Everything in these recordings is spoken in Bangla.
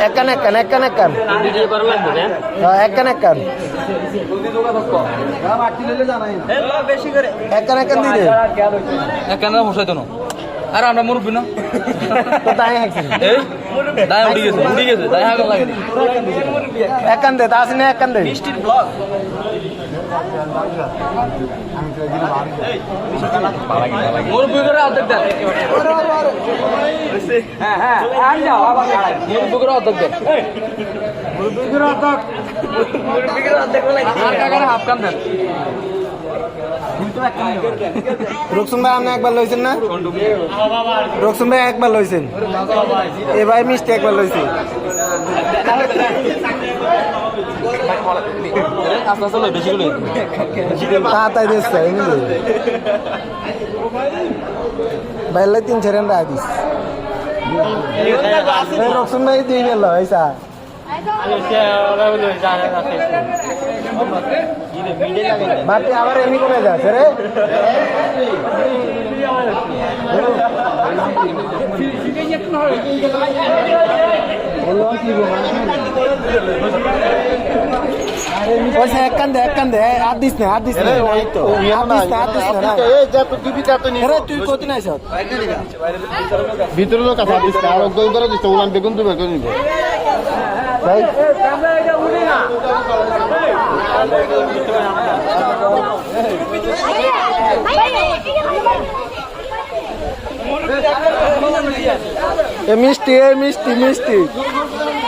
একান একান একান একান একান একান একান একান দিলে একান বসাই তো না আর আমরা মুরব্বী না তো তাই হাঁকছেন দায় উঠে গেছে দায় হাঁকা লাগে একান দে তা আসেনি একান দে মিষ্টির ব্লগ মুরব্বী করে অর্ধেক দেন হ্যাঁ মুরব্বী করে অর্ধেক দেন আর কাকারে হাফ কান দেন রুকসুম ভাই আপনি একবার লইছেন না রুকসুম ভাই একবার লইছেন এ ভাই মিষ্টি একবার লইছে তাড়াতাড়ি দিচ্ছে বাইলে 3-4 রান রাখিস রুকসুম ভাই দিয়ে গেল এইসা বাকি আবার এমনি করে যাচ্ছে রে এক কান্দে হাত দিস না তুই কত নাই ভিতরে লোক আছে দিচ্ছে আর একদম ধরে দিচ্ছে উলান বেগুন তো বের করে নিবে মিষ্টি মিষ্টি মিষ্টি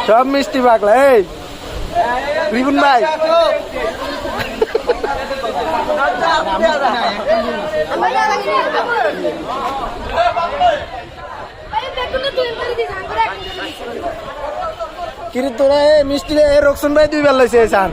সব মিষ্টি পাকলা এই রিগুন ভাই কিরে তোরা মিষ্টি রকশন ভাই 2 বার লইছে সান